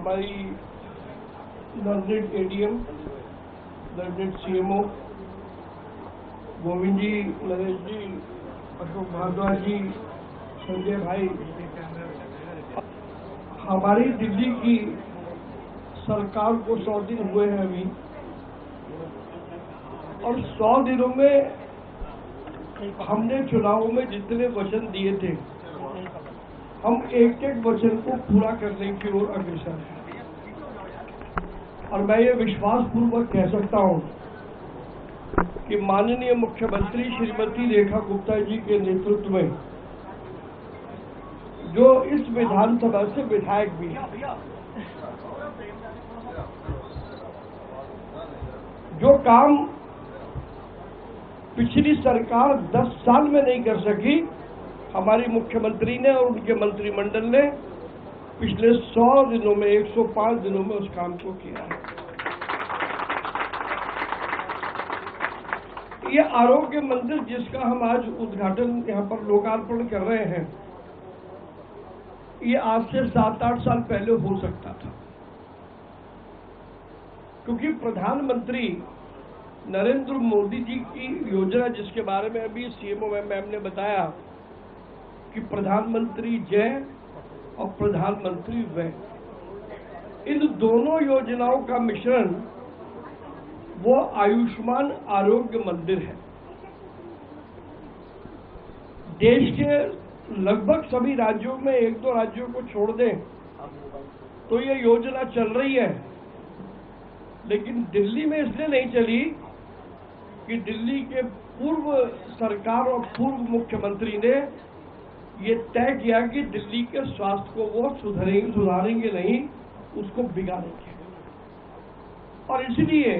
हमारी learned ADM, learned CMO Govind ji, Naresh ji, Ashok Bhardwaj ji, Sanjay भाई, हमारी दिल्ली की सरकार को 100 दिन हुए हैं अभी, और 100 दिनों में हमने चुनावों में जितने वचन दिए थे, हम एक एक वचन को पूरा करने की ओर अग्रसर हैं। और मैं ये विश्वास पूर्वक कह सकता हूं कि माननीय मुख्यमंत्री श्रीमती रेखा गुप्ता जी के नेतृत्व में जो इस विधानसभा से विधायक भी हैं, जो काम पिछली सरकार 10 साल में नहीं कर सकी, हमारी मुख्यमंत्री ने और उनके मंत्रिमंडल ने पिछले 100 दिनों में, 105 दिनों में उस काम को किया है। ये आरोग्य मंदिर जिसका हम आज उद्घाटन यहाँ पर लोकार्पण कर रहे हैं, ये आज से 7-8 साल पहले हो सकता था, क्योंकि प्रधानमंत्री नरेंद्र मोदी जी की योजना, जिसके बारे में अभी सीएमओ मैम ने बताया कि प्रधानमंत्री जय और प्रधानमंत्री वय, इन दोनों योजनाओं का मिश्रण वो आयुष्मान आरोग्य मंदिर है। देश के लगभग सभी राज्यों में, 1-2 राज्यों को छोड़ दें तो ये योजना चल रही है, लेकिन दिल्ली में इसलिए नहीं चली कि दिल्ली के पूर्व सरकार और पूर्व मुख्यमंत्री ने ये तय किया कि दिल्ली के स्वास्थ्य को वो सुधारेंगे नहीं, उसको बिगाड़ेंगे, और इसलिए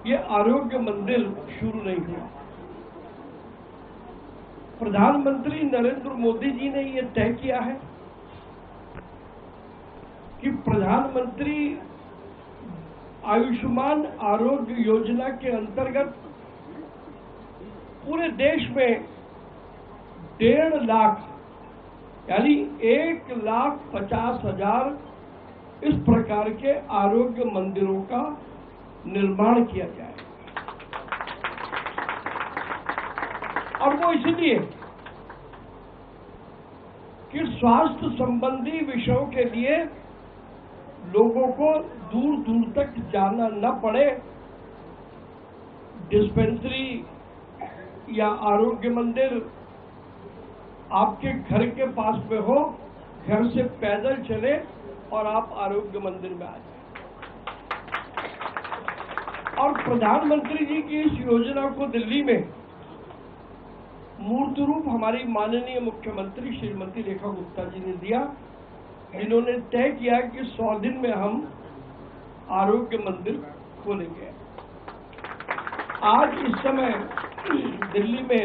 ये आरोग्य मंदिर शुरू नहीं हुआ। प्रधानमंत्री नरेंद्र मोदी जी ने ये तय किया है कि प्रधानमंत्री आयुष्मान आरोग्य योजना के अंतर्गत पूरे देश में 1.5 लाख यानी 1,50,000 इस प्रकार के आरोग्य मंदिरों का निर्माण किया जाए। और वो इसलिए कि स्वास्थ्य संबंधी विषयों के लिए लोगों को दूर दूर तक जाना न पड़े, डिस्पेंसरी या आरोग्य मंदिर आपके घर के पास में हो, घर से पैदल चले और आप आरोग्य मंदिर में आ जाए। और प्रधानमंत्री जी की इस योजना को दिल्ली में मूर्त रूप हमारी माननीय मुख्यमंत्री श्रीमती रेखा गुप्ता जी ने दिया, जिन्होंने तय किया कि 100 दिन में हम आरोग्य मंदिर खोलेंगे। आज इस समय दिल्ली में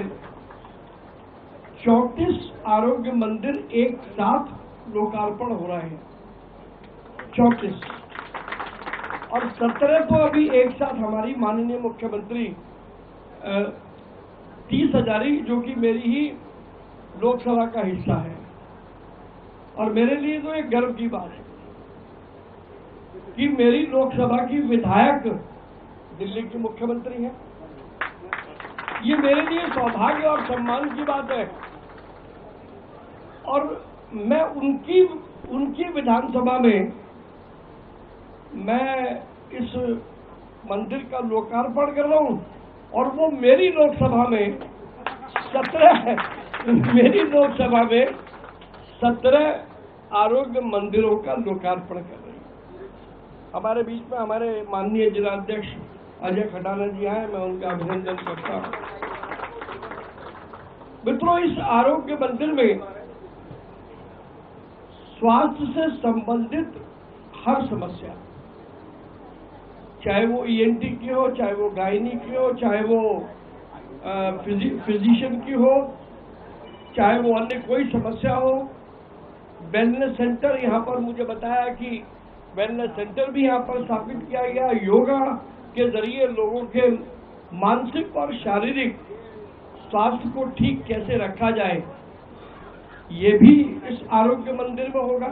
34 आरोग्य मंदिर एक साथ लोकार्पण हो रहे हैं, 34, और 17 तो अभी एक साथ हमारी माननीय मुख्यमंत्री 30 हजारी, जो कि मेरी ही लोकसभा का हिस्सा है, और मेरे लिए तो एक गर्व की बात है कि मेरी लोकसभा की विधायक दिल्ली की मुख्यमंत्री हैं। ये मेरे लिए सौभाग्य और सम्मान की बात है, और मैं उनकी विधानसभा में मैं इस मंदिर का लोकार्पण कर रहा हूं, और वो मेरी लोकसभा में 17 आरोग्य मंदिरों का लोकार्पण कर रही है। हमारे बीच में हमारे माननीय जिलाध्यक्ष अजय खटाना जी आए, मैं उनका अभिनंदन करता हूं। मित्रों, इस आरोग्य मंदिर में स्वास्थ्य से संबंधित हर समस्या, चाहे वो ईएनटी की हो, चाहे वो गायनी की हो, चाहे वो फिजिशियन की हो, चाहे वो अन्य कोई समस्या हो, वेलनेस सेंटर, यहाँ पर मुझे बताया कि वेलनेस सेंटर भी यहाँ पर स्थापित किया गया। योगा के जरिए लोगों के मानसिक और शारीरिक स्वास्थ्य को ठीक कैसे रखा जाए, ये भी इस आरोग्य मंदिर में होगा।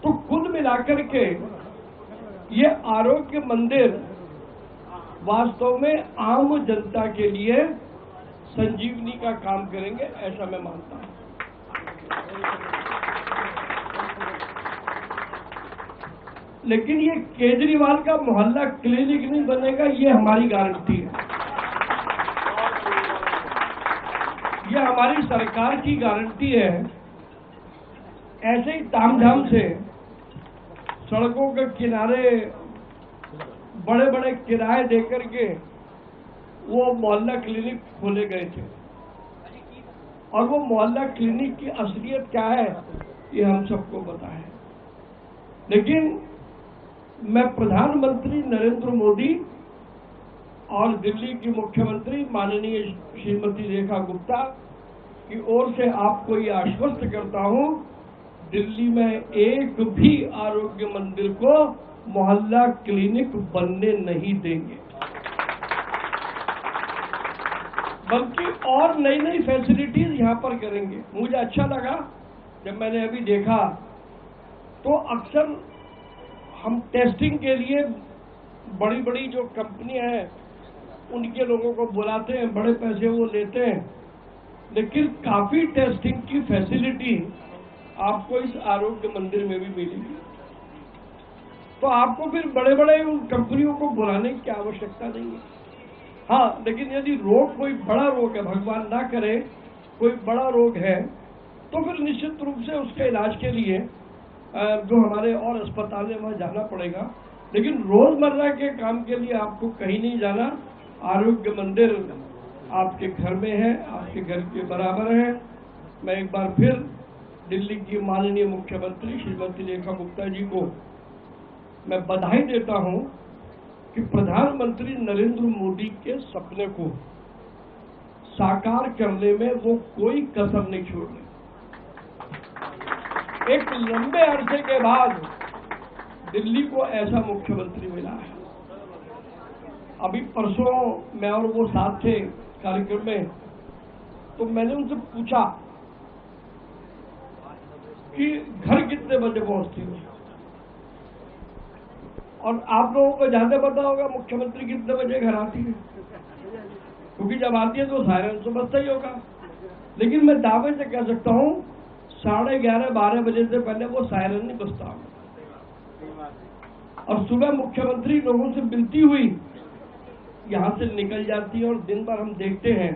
तो कुल कुल मिलाकर के ये आरोग्य मंदिर वास्तव में आम जनता के लिए संजीवनी का काम करेंगे, ऐसा मैं मानता हूं। लेकिन ये केजरीवाल का मोहल्ला क्लिनिक नहीं बनेगा, ये हमारी गारंटी है। ये हमारी सरकार की गारंटी है। ऐसे ही तामझाम से सड़कों के किनारे बड़े बड़े किराए देकर के वो मोहल्ला क्लिनिक खोले गए थे, और वो मोहल्ला क्लिनिक की असलियत क्या है ये हम सबको पता है। लेकिन मैं प्रधानमंत्री नरेंद्र मोदी और दिल्ली की मुख्यमंत्री माननीय श्रीमती रेखा गुप्ता की ओर से आपको ये आश्वस्त करता हूं, दिल्ली में एक भी आरोग्य मंदिर को मोहल्ला क्लिनिक बनने नहीं देंगे, बल्कि और नई नई फैसिलिटीज यहां पर करेंगे। मुझे अच्छा लगा जब मैंने अभी देखा, तो अक्सर हम टेस्टिंग के लिए बड़ी बड़ी जो कंपनियां हैं उनके लोगों को बुलाते हैं, बड़े पैसे वो लेते हैं, लेकिन काफी टेस्टिंग की फैसिलिटी आपको इस आरोग्य मंदिर में भी मिलेगी। तो आपको फिर बड़े बड़े उन कंपनियों को बुलाने की आवश्यकता नहीं है। हाँ, लेकिन यदि रोग कोई बड़ा रोग है, भगवान ना करे कोई बड़ा रोग है, तो फिर निश्चित रूप से उसके इलाज के लिए जो हमारे और अस्पताल है वहां जाना पड़ेगा। लेकिन रोजमर्रा के काम के लिए आपको कहीं नहीं जाना, आरोग्य मंदिर आपके घर में है, आपके घर के बराबर है। मैं एक बार फिर दिल्ली की माननीय मुख्यमंत्री श्रीमती रेखा गुप्ता जी को मैं बधाई देता हूं कि प्रधानमंत्री नरेंद्र मोदी के सपने को साकार करने में वो कोई कसर नहीं छोड़ रहे। एक लंबे अरसे के बाद दिल्ली को ऐसा मुख्यमंत्री मिला है। अभी परसों मैं और वो साथ थे कार्यक्रम में, तो मैंने उनसे पूछा कि घर कितने बजे पहुंचती हो, और आप लोगों को ज्यादा पता होगा मुख्यमंत्री कितने बजे घर आती है, क्योंकि जब आती है तो सायरन तो बजता ही होगा। लेकिन मैं दावे से कह सकता हूं 11:30-12 बजे से पहले वो सायरन नहीं बजता। और सुबह मुख्यमंत्री लोगों से मिलती हुई यहां से निकल जाती है, और दिन भर हम देखते हैं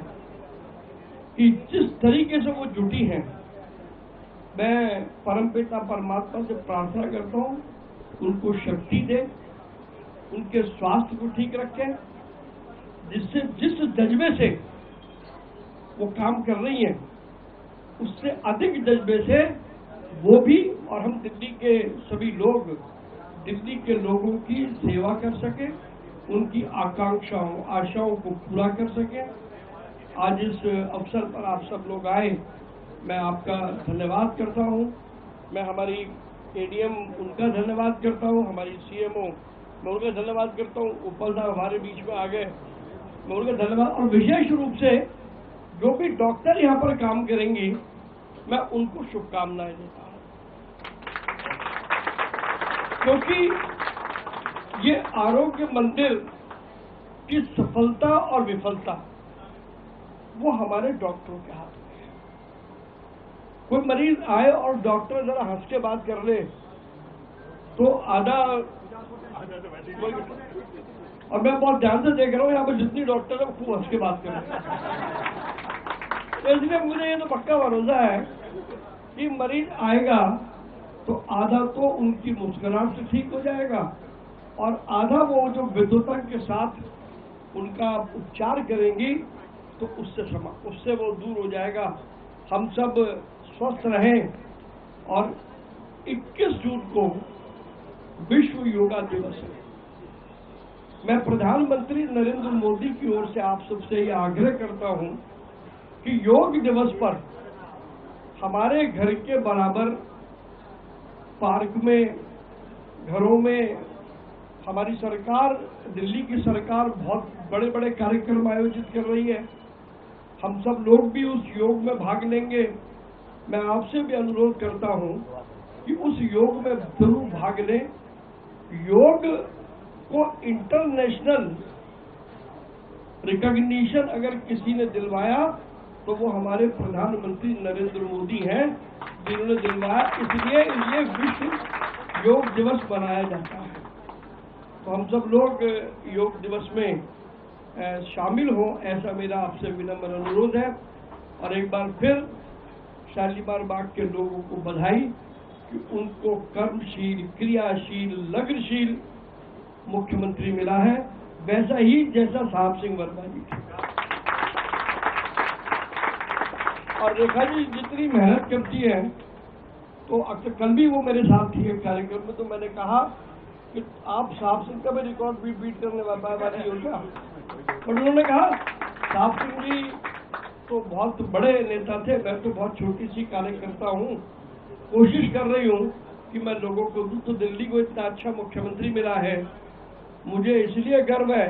कि जिस तरीके से वो जुटी हैं। मैं परमपिता परमात्मा से प्रार्थना करता हूं उनको शक्ति दे, उनके स्वास्थ्य को ठीक रखे, जिससे जिस जज्बे से वो काम कर रही हैं उससे अधिक जज्बे से वो भी और हम दिल्ली के सभी लोग दिल्ली के लोगों की सेवा कर सके, उनकी आकांक्षाओं आशाओं को पूरा कर सके। आज इस अवसर पर आप सब लोग आए, मैं आपका धन्यवाद करता हूं। मैं हमारी एडीएम उनका धन्यवाद करता हूं, हमारी सीएमओ मैं उनका धन्यवाद करता हूं, उपल साहब हमारे बीच में आ गए, मैं उनका धन्यवाद। और विशेष रूप से जो भी डॉक्टर यहाँ पर काम करेंगी मैं उनको शुभकामनाएं देता हूं, क्योंकि ये आरोग्य मंदिर की सफलता और विफलता वो हमारे डॉक्टरों के हाथ में है। कोई मरीज आए और डॉक्टर जरा हंस के बात कर ले तो आधा, और मैं बहुत ध्यान से देख रहा हूँ यहाँ पर जितनी डॉक्टर है वो खूब हंस के बात कर रहे हैं। तो इसलिए मुझे ये तो पक्का भरोसा है कि मरीज आएगा तो आधा तो उनकी मुस्कुराहट से ठीक हो जाएगा, और आधा वो जो विद्वता के साथ उनका उपचार करेंगी तो उससे वो दूर हो जाएगा। हम सब स्वस्थ रहें। और 21 जून को विश्व योगा दिवस है। मैं प्रधानमंत्री नरेंद्र मोदी की ओर से आप सबसे यह आग्रह करता हूं कि योग दिवस पर हमारे घर के बराबर पार्क में, घरों में हमारी सरकार, दिल्ली की सरकार बहुत बड़े बड़े कार्यक्रम आयोजित कर रही है। हम सब लोग भी उस योग में भाग लेंगे। मैं आपसे भी अनुरोध करता हूं कि उस योग में जरूर भाग लें। योग को इंटरनेशनल रिकॉग्निशन अगर किसी ने दिलवाया तो वो हमारे प्रधानमंत्री नरेंद्र मोदी हैं, जिन्होंने दिलवाया। इसलिए ये विश्व योग दिवस मनाया जाता है। तो हम सब लोग योग दिवस में शामिल हों, ऐसा मेरा आपसे विनम्र अनुरोध है। और एक बार फिर शालीमार बाग के लोगों को बधाई कि उनको कर्मशील, क्रियाशील, लग्नशील मुख्यमंत्री मिला है, वैसा ही जैसा साहब सिंह वर्मा जी। और रेखा जी जितनी मेहनत करती है, तो अक्सर कल भी वो मेरे साथ थी एक कार्यक्रम में, तो मैंने कहा कि आप साहब सिंह का भी रिकॉर्ड भी बीट करने वाली योजना। और उन्होंने कहा साहब सिंह जी तो बहुत बड़े नेता थे, मैं तो बहुत छोटी सी कार्यकर्ता हूँ, कोशिश कर रही हूँ कि मैं लोगों को दूं। तो दिल्ली को इतना अच्छा मुख्यमंत्री मिला है, मुझे इसलिए गर्व है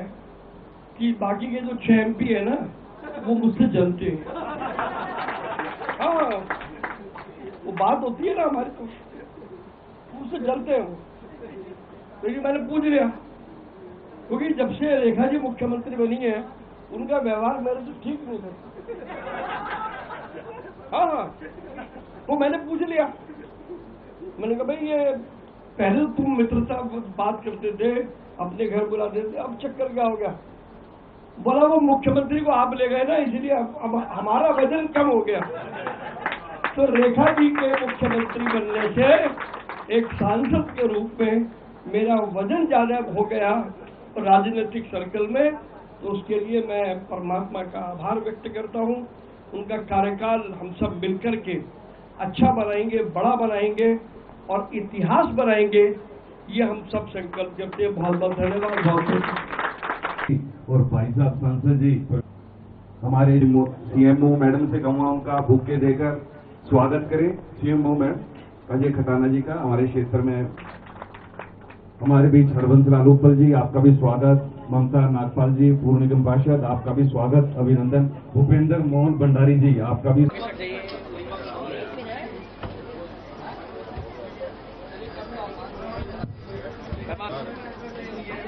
कि बाकी के जो 6 MP है ना, वो मुझसे जलते हैं। हाँ, वो बात होती है ना हमारी, तो मुझसे जलते हैं वो। तो ये मैंने पूछ लिया, क्योंकि जब से रेखा जी मुख्यमंत्री बनी है, उनका व्यवहार मेरे से ठीक नहीं था। हाँ, तो मैंने पूछ लिया, मैंने कहा भाई ये पहले तुम मित्रता बात करते थे, अपने घर बुलाते थे, अब चक्कर क्या हो गया? बोला वो मुख्यमंत्री को आप ले गए ना, इसलिए अब हमारा वजन कम हो गया। तो रेखा जी के मुख्यमंत्री बनने से एक सांसद के रूप में मेरा वजन ज्यादा हो गया राजनीतिक सर्कल में। तो उसके लिए मैं परमात्मा का आभार व्यक्त करता हूँ। उनका कार्यकाल हम सब मिलकर के अच्छा बनाएंगे, बड़ा बनाएंगे और इतिहास बनाएंगे, ये हम सब संकल्प करते हैं। बहुत बहुत धन्यवाद। बहुत और भाई साहब सांसद जी, हमारे CMO मैडम से कहूँगा उनका बुके देकर स्वागत करें। CMO मैडम अजय खटाना जी का हमारे क्षेत्र में। हमारे बीच हरबंस लाल उपल जी, आपका भी स्वागत। ममता नागपाल जी, पूर्व निगम पार्षद, आपका भी स्वागत, अभिनंदन। भूपेंद्र मोहन भंडारी जी, आपका भी।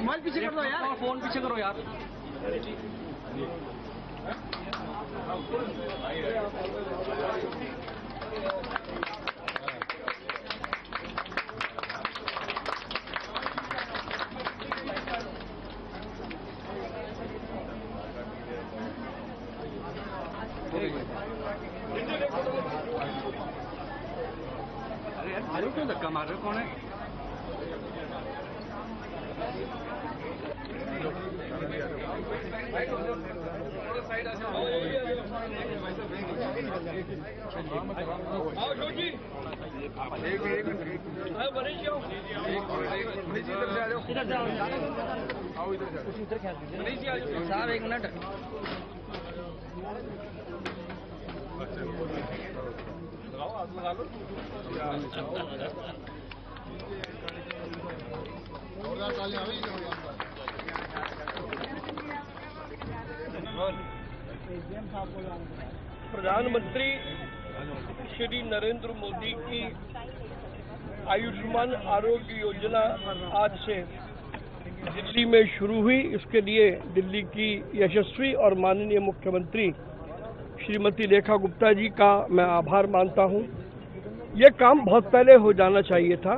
मोबाइल पीछे कर दो यार, फोन पीछे करो यार। अरे क्यों धक्का मार रहे हो? कौन है? साहब एक मिनट। प्रधानमंत्री श्री नरेंद्र मोदी की आयुष्मान आरोग्य योजना आज से दिल्ली में शुरू हुई। इसके लिए दिल्ली की यशस्वी और माननीय मुख्यमंत्री श्रीमती रेखा गुप्ता जी का मैं आभार मानता हूं। ये काम बहुत पहले हो जाना चाहिए था,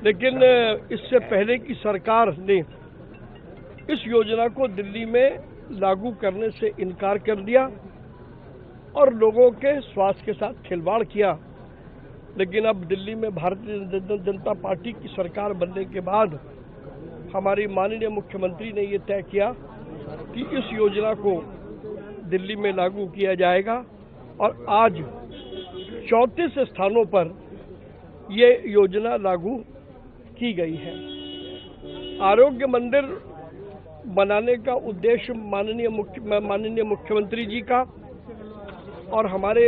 लेकिन इससे पहले की सरकार ने इस योजना को दिल्ली में लागू करने से इनकार कर दिया और लोगों के स्वास्थ्य के साथ खिलवाड़ किया। लेकिन अब दिल्ली में भारतीय जनता पार्टी की सरकार बनने के बाद हमारी माननीय मुख्यमंत्री ने ये तय किया कि इस योजना को दिल्ली में लागू किया जाएगा और आज 34 स्थानों पर ये योजना लागू की गई है। आरोग्य मंदिर बनाने का उद्देश्य माननीय मुख्यमंत्री जी का और हमारे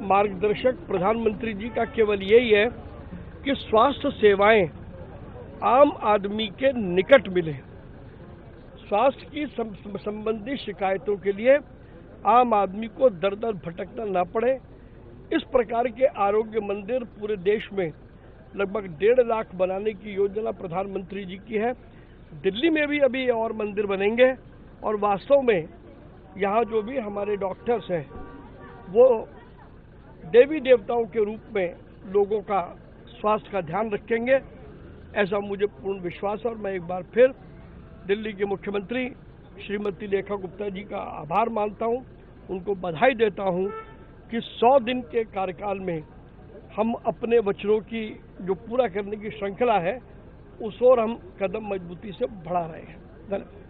मार्गदर्शक प्रधानमंत्री जी का केवल यही है कि स्वास्थ्य सेवाएं आम आदमी के निकट मिले। स्वास्थ्य की संबंधी शिकायतों के लिए आम आदमी को दर दर भटकना ना पड़े। इस प्रकार के आरोग्य मंदिर पूरे देश में लगभग 1.5 लाख बनाने की योजना प्रधानमंत्री जी की है। दिल्ली में भी अभी और मंदिर बनेंगे और वास्तव में यहाँ जो भी हमारे डॉक्टर्स हैं वो देवी देवताओं के रूप में लोगों का स्वास्थ्य का ध्यान रखेंगे, ऐसा मुझे पूर्ण विश्वास है। और मैं एक बार फिर दिल्ली के मुख्यमंत्री श्रीमती रेखा गुप्ता जी का आभार मानता हूँ, उनको बधाई देता हूँ कि 100 दिन के कार्यकाल में हम अपने वचनों की जो पूरा करने की श्रृंखला है उस ओर हम कदम मजबूती से बढ़ा रहे हैं। धन्यवाद।